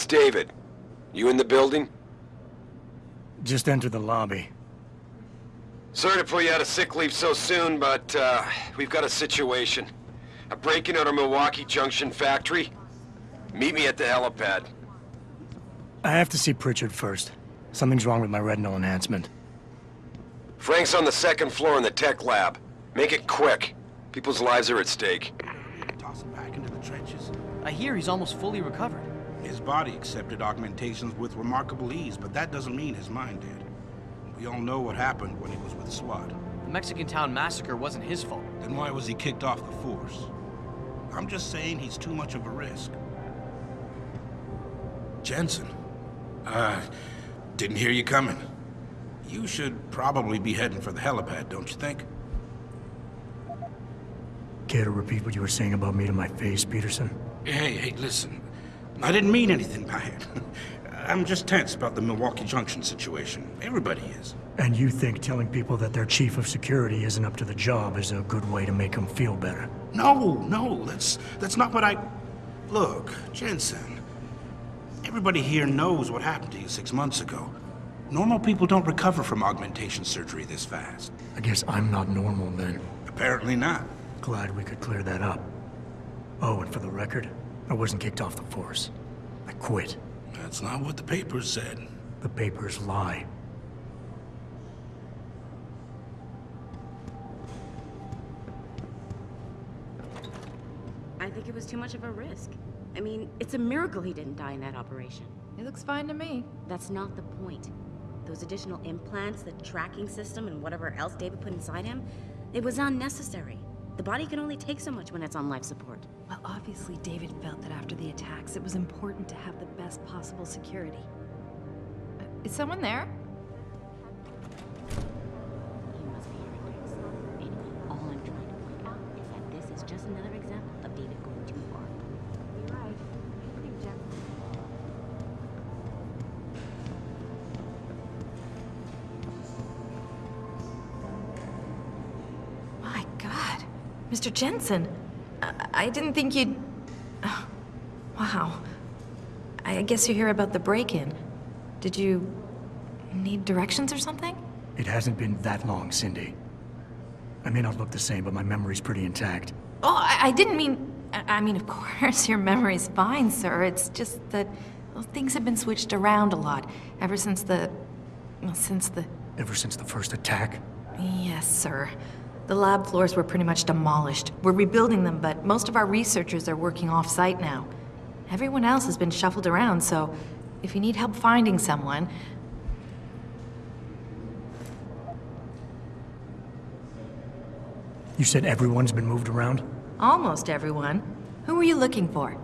It's David. You in the building? Just entered the lobby. Sorry to pull you out of sick leave so soon, but we've got a situation. A break-in at our Milwaukee Junction factory. Meet me at the helipad. I have to see Pritchard first. Something's wrong with my retinal enhancement. Frank's on the second floor in the tech lab. Make it quick. People's lives are at stake. Toss him back into the trenches. I hear he's almost fully recovered. His body accepted augmentations with remarkable ease, but that doesn't mean his mind did. We all know what happened when he was with SWAT. The Mexican town massacre wasn't his fault. Then why was he kicked off the force? I'm just saying he's too much of a risk. Jensen. Didn't hear you coming. You should probably be heading for the helipad, don't you think? Care to repeat what you were saying about me to my face, Peterson? Hey, listen. I didn't mean anything by it. I'm just tense about the Milwaukee Junction situation. Everybody is. And you think telling people that their chief of security isn't up to the job is a good way to make them feel better? No, that's not what I... Look, Jensen, everybody here knows what happened to you 6 months ago. Normal people don't recover from augmentation surgery this fast. I guess I'm not normal then. Apparently not. Glad we could clear that up. Oh, and for the record, I wasn't kicked off the force. I quit. That's not what the papers said. The papers lie. I think it was too much of a risk. I mean, it's a miracle he didn't die in that operation. It looks fine to me. That's not the point. Those additional implants, the tracking system, and whatever else David put inside him, it was unnecessary. The body can only take so much when it's on life support. Well, obviously David felt that after the attacks, it was important to have the best possible security. Is someone there? You must be hearing things. Anyway, all I'm trying to point out is that this is just another example of David going too far. You're right. I think Jeff... My God. Mr. Jensen, I didn't think you'd... Oh, wow. I guess you hear about the break-in. Did you need directions or something? It hasn't been that long, Cindy. I may not look the same, but my memory's pretty intact. Oh, I didn't mean... I mean, of course, your memory's fine, sir. It's just that well, things have been switched around a lot ever since the... Well, since the... Ever since the first attack? Yes, sir. The lab floors were pretty much demolished. We're rebuilding them, but most of our researchers are working off-site now. Everyone else has been shuffled around, so if you need help finding someone... You said everyone's been moved around? Almost everyone. Who were you looking for?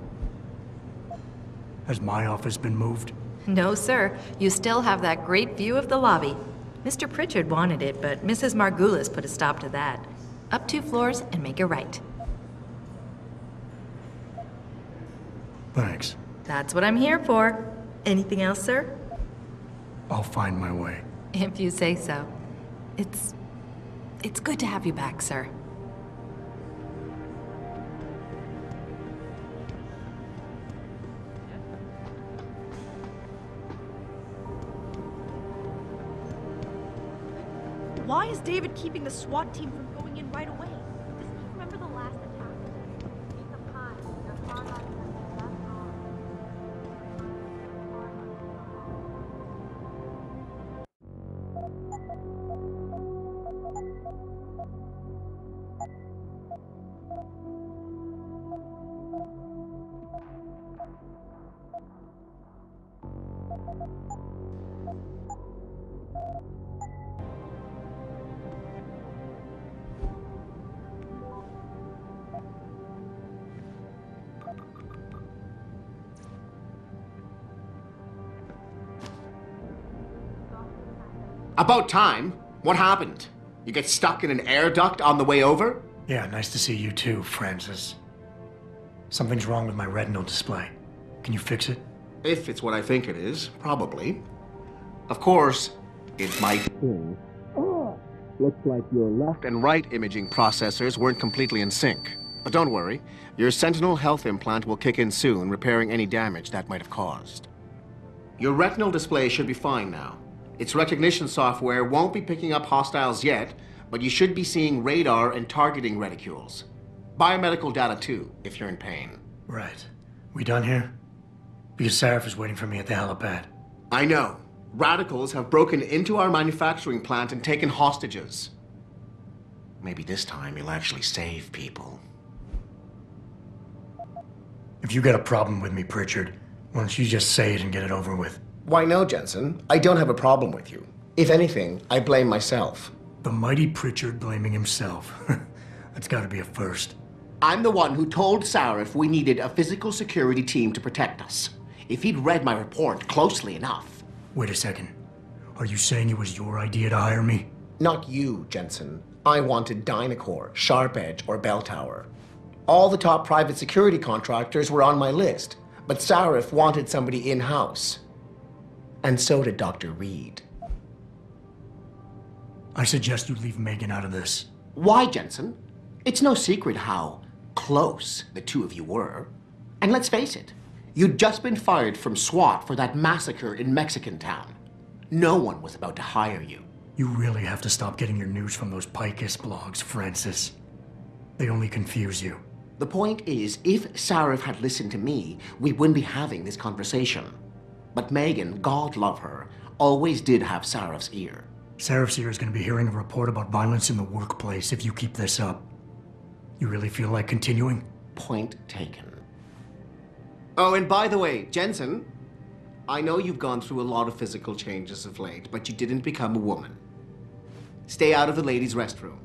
Has my office been moved? No, sir. You still have that great view of the lobby. Mr. Pritchard wanted it, but Mrs. Margulis put a stop to that. Up 2 floors and make a right. Thanks. That's what I'm here for. Anything else, sir? I'll find my way. If you say so. It's good to have you back, sir. Why is David keeping the SWAT team from going in right away? Doesn't he remember the last attack? Take some time. You're far not About time. What happened? You get stuck in an air duct on the way over? Yeah, nice to see you too, Francis. Something's wrong with my retinal display. Can you fix it? If it's what I think it is, probably. Of course, it might. Looks like your left and right imaging processors weren't completely in sync. But don't worry, your Sentinel health implant will kick in soon, repairing any damage that might have caused. Your retinal display should be fine now. Its recognition software won't be picking up hostiles yet, but you should be seeing radar and targeting reticules. Biomedical data too, if you're in pain. Right. We done here? Because Sarif is waiting for me at the helipad. I know. Radicals have broken into our manufacturing plant and taken hostages. Maybe this time you'll actually save people. If you got a problem with me, Pritchard, why don't you just say it and get it over with? Why no, Jensen? I don't have a problem with you. If anything, I blame myself. The mighty Pritchard blaming himself. That's gotta be a first. I'm the one who told Sarif we needed a physical security team to protect us. If he'd read my report closely enough. Wait a second. Are you saying it was your idea to hire me? Not you, Jensen. I wanted Dynacore, Sharp Edge, or Bell Tower. All the top private security contractors were on my list, but Sarif wanted somebody in-house. And so did Dr. Reed. I suggest you leave Megan out of this. Why, Jensen? It's no secret how close the two of you were. And let's face it, you'd just been fired from SWAT for that massacre in Mexican Town. No one was about to hire you. You really have to stop getting your news from those Picus blogs, Francis. They only confuse you. The point is, if Sarif had listened to me, we wouldn't be having this conversation. But Megan, God love her, always did have Sarif's ear. Sarif's ear is going to be hearing a report about violence in the workplace if you keep this up. You really feel like continuing? Point taken. Oh, and by the way, Jensen, I know you've gone through a lot of physical changes of late, but you didn't become a woman. Stay out of the ladies' restroom.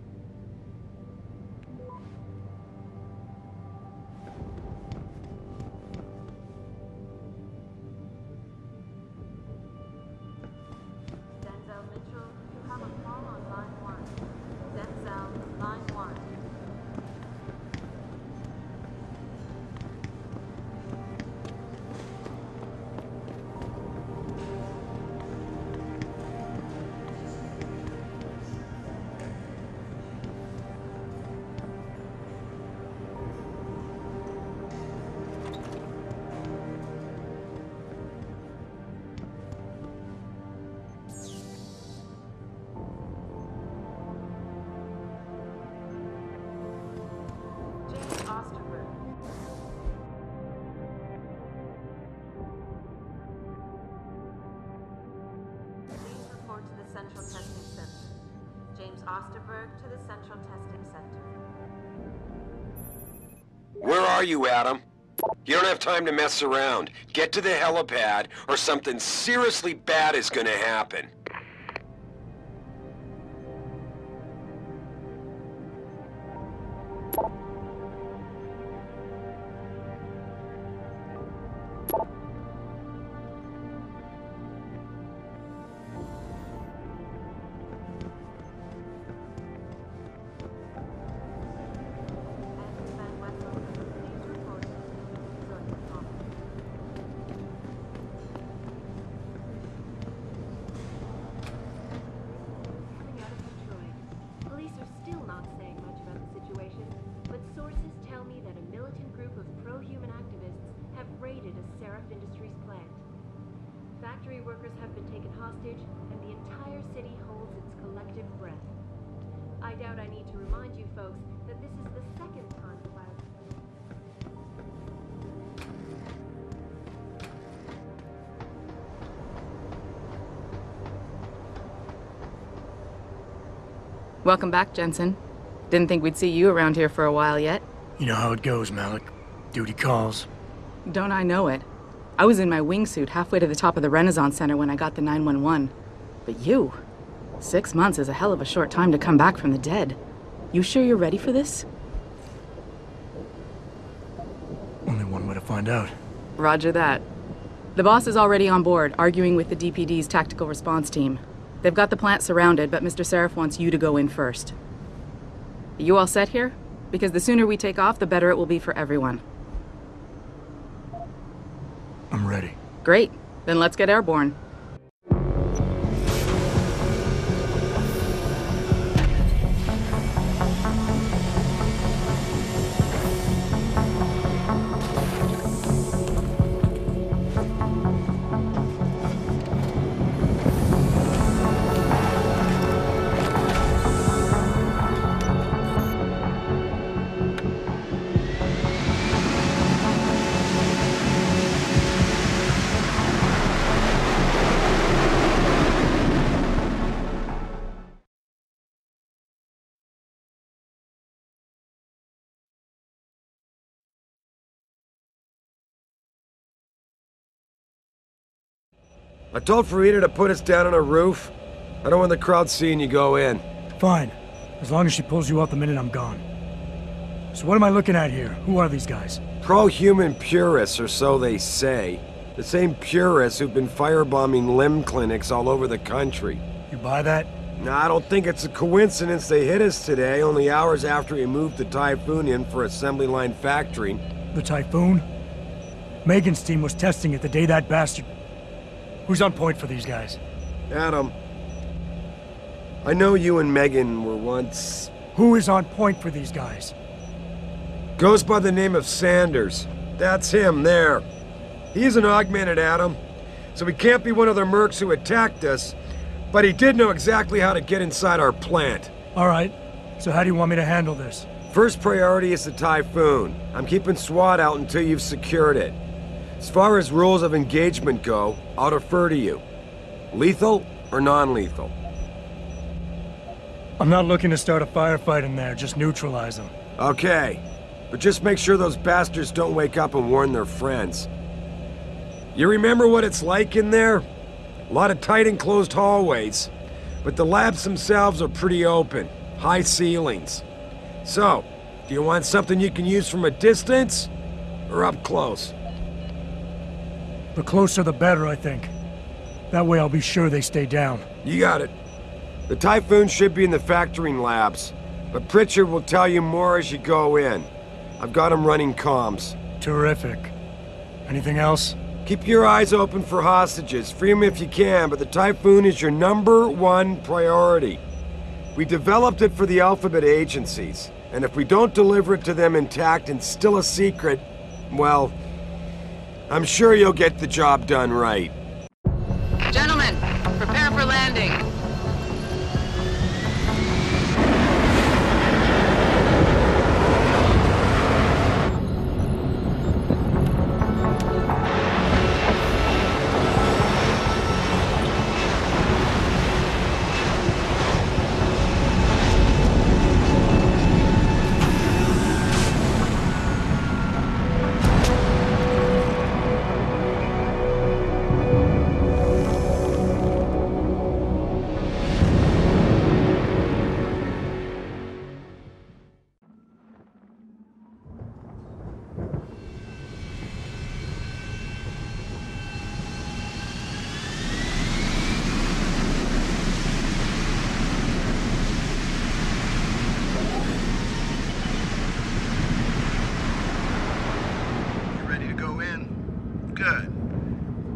Where are you, Adam? You don't have time to mess around. Get to the helipad, or something seriously bad is gonna happen. Factory workers have been taken hostage, and the entire city holds its collective breath. I doubt I need to remind you folks that this is the second time the last... Welcome back, Jensen. Didn't think we'd see you around here for a while yet. You know how it goes, Malik. Duty calls. Don't I know it? I was in my wingsuit halfway to the top of the Renaissance Center when I got the 911. But you... 6 months is a hell of a short time to come back from the dead. You sure you're ready for this? Only one way to find out. Roger that. The boss is already on board, arguing with the DPD's tactical response team. They've got the plant surrounded, but Mr. Sarif wants you to go in first. You all set here? Because the sooner we take off, the better it will be for everyone. I'm ready. Great. Then let's get airborne. I told Farida to put us down on a roof. I don't want the crowd seeing you go in. Fine. As long as she pulls you out the minute I'm gone. So what am I looking at here? Who are these guys? Pro-human purists, or so they say. The same purists who've been firebombing limb clinics all over the country. You buy that? No, I don't think it's a coincidence they hit us today, only hours after we moved the Typhoon in for assembly line factory. The Typhoon? Megan's team was testing it the day that bastard... Who's on point for these guys? Adam, I know you and Megan were once... Who is on point for these guys? Goes by the name of Sanders. That's him, there. He's an augmented Adam, so he can't be one of the mercs who attacked us, but he did know exactly how to get inside our plant. All right. So how do you want me to handle this? First priority is the Typhoon. I'm keeping SWAT out until you've secured it. As far as rules of engagement go, I'll defer to you. Lethal or non-lethal? I'm not looking to start a firefight in there, just neutralize them. Okay, but just make sure those bastards don't wake up and warn their friends. You remember what it's like in there? A lot of tight enclosed hallways, but the labs themselves are pretty open, high ceilings. So, do you want something you can use from a distance, or up close? The closer the better, I think. That way I'll be sure they stay down. You got it. The Typhoon should be in the factoring labs, but Pritchard will tell you more as you go in. I've got him running comms. Terrific. Anything else? Keep your eyes open for hostages. Free them if you can, but the Typhoon is your #1 priority. We developed it for the Alphabet agencies, and if we don't deliver it to them intact and still a secret, well, I'm sure you'll get the job done right. Gentlemen, prepare for landing.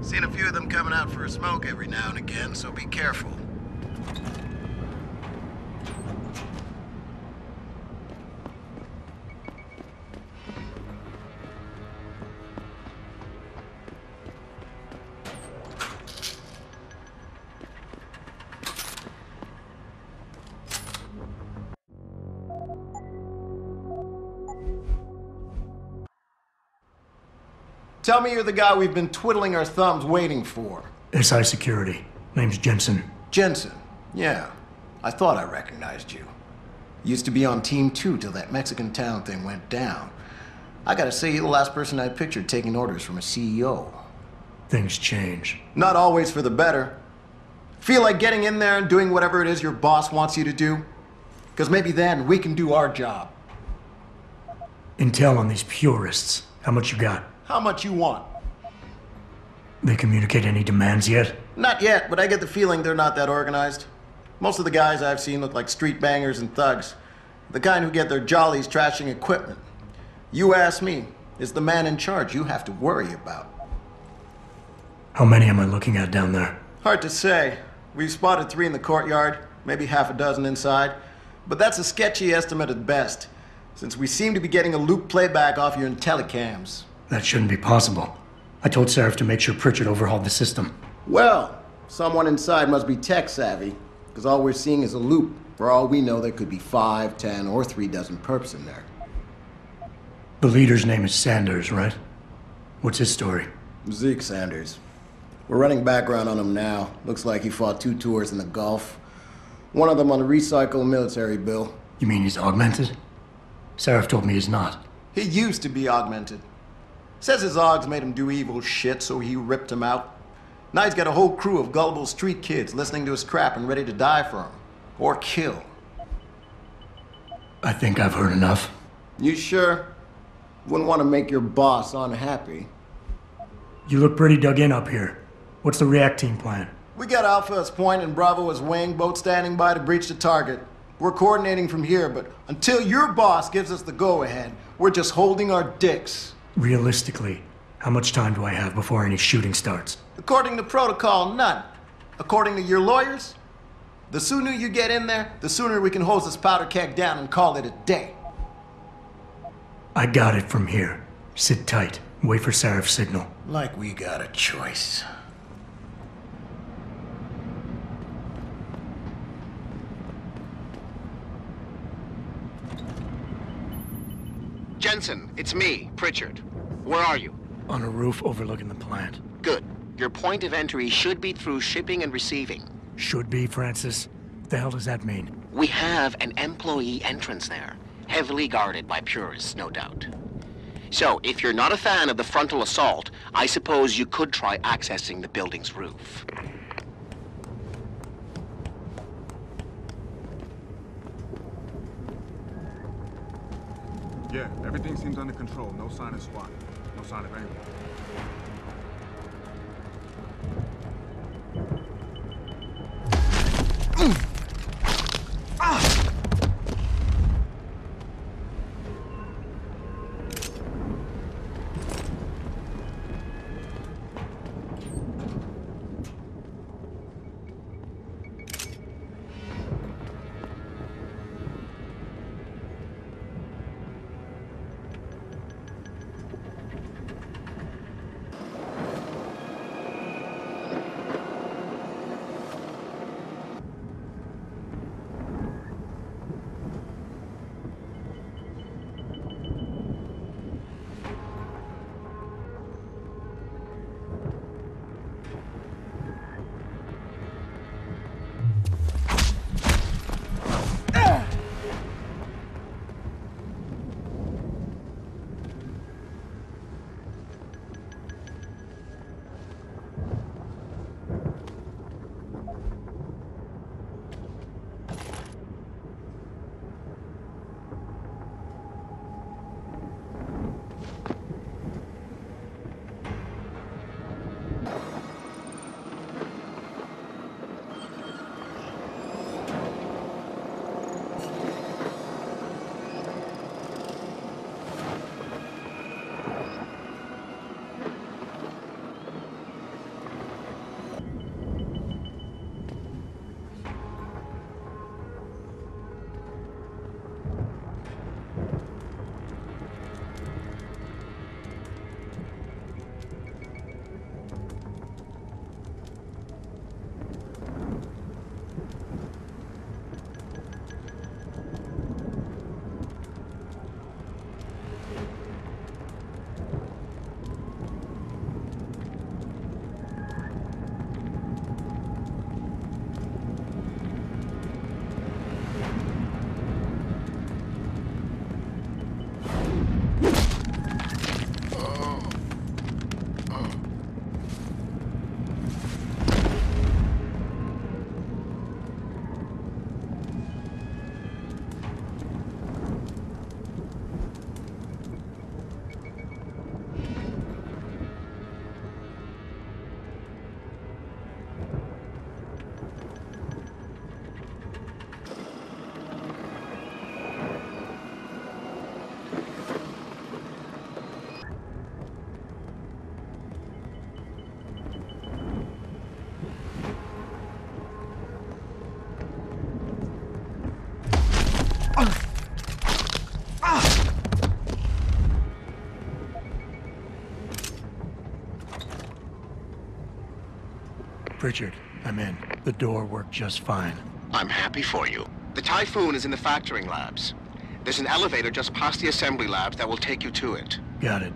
Seen a few of them coming out for a smoke every now and again, so be careful. Tell me you're the guy we've been twiddling our thumbs waiting for. SI Security. Name's Jensen. Jensen. Yeah. I thought I recognized you. Used to be on Team 2 till that Mexican town thing went down. I gotta say, you're the last person I pictured taking orders from a CEO. Things change. Not always for the better. Feel like getting in there and doing whatever it is your boss wants you to do? Because maybe then we can do our job. Intel on these purists. How much you got? How much you want? They communicate any demands yet? Not yet, but I get the feeling they're not that organized. Most of the guys I've seen look like street bangers and thugs. The kind who get their jollies trashing equipment. You ask me, it's the man in charge you have to worry about. How many am I looking at down there? Hard to say. We've spotted 3 in the courtyard, maybe half a dozen inside. But that's a sketchy estimate at best, since we seem to be getting a loop playback off your telecams. That shouldn't be possible. I told Sarif to make sure Pritchard overhauled the system. Well, someone inside must be tech savvy, because all we're seeing is a loop. For all we know, there could be 5, 10, or 3 dozen perps in there. The leader's name is Sanders, right? What's his story? Zeke Sanders. We're running background on him now. Looks like he fought 2 tours in the Gulf. One of them on a recycled military bill. You mean he's augmented? Sarif told me he's not. He used to be augmented. Says his augs made him do evil shit, so he ripped him out. Now he's got a whole crew of gullible street kids listening to his crap and ready to die for him. Or kill. I think I've heard enough. You sure? Wouldn't want to make your boss unhappy. You look pretty dug in up here. What's the react team plan? We got Alpha as point and Bravo as wing, both standing by to breach the target. We're coordinating from here, but until your boss gives us the go-ahead, we're just holding our dicks. Realistically, how much time do I have before any shooting starts? According to protocol, none. According to your lawyers, the sooner you get in there, the sooner we can hose this powder keg down and call it a day. I got it from here. Sit tight. Wait for Sarif's signal. Like we got a choice. Jensen, it's me, Pritchard. Where are you? On a roof overlooking the plant. Good. Your point of entry should be through shipping and receiving. Should be, Francis. What the hell does that mean? We have an employee entrance there, heavily guarded by purists, no doubt. So, if you're not a fan of the frontal assault, I suppose you could try accessing the building's roof. Yeah, everything seems under control. No sign of SWAT. No sign of anyone. Pritchard, I'm in. The door worked just fine. I'm happy for you. The Typhoon is in the factoring labs. There's an elevator just past the assembly labs that will take you to it. Got it.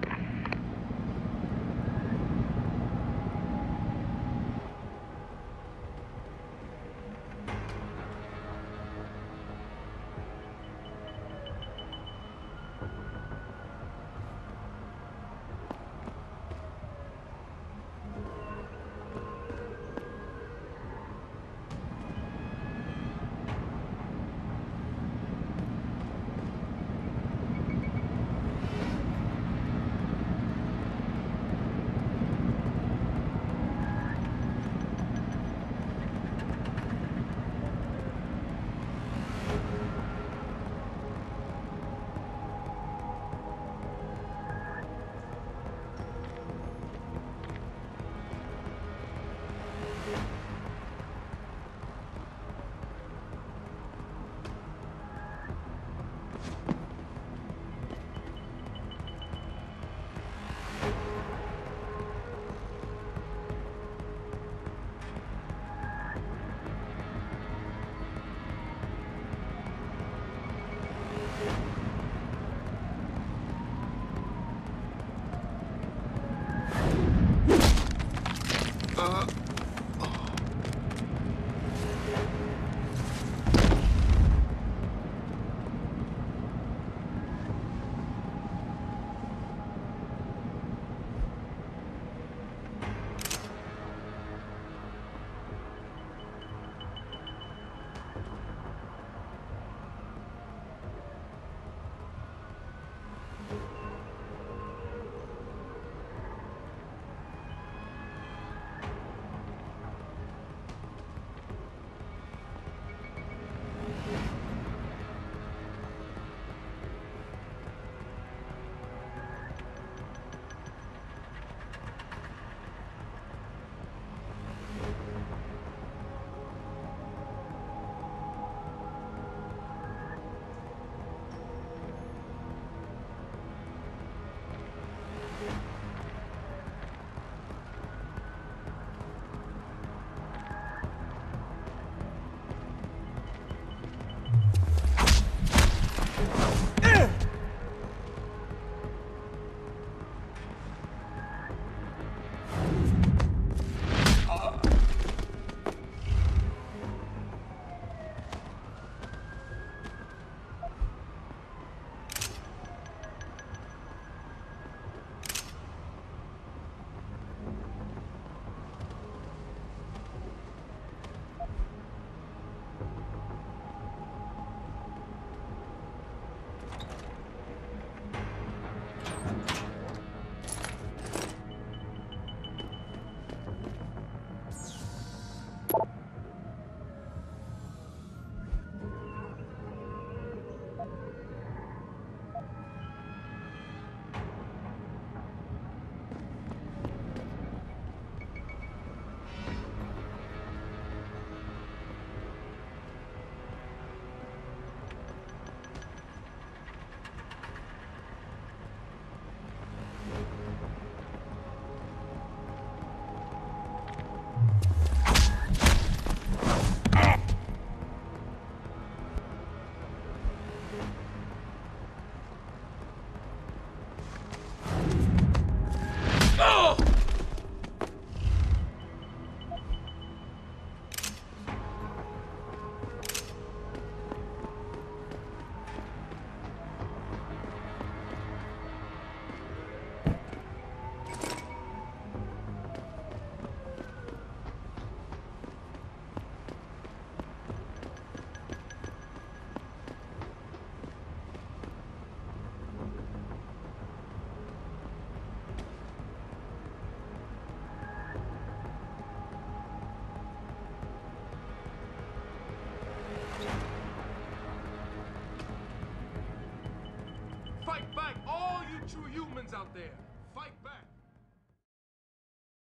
Fight back, all you true humans out there. Fight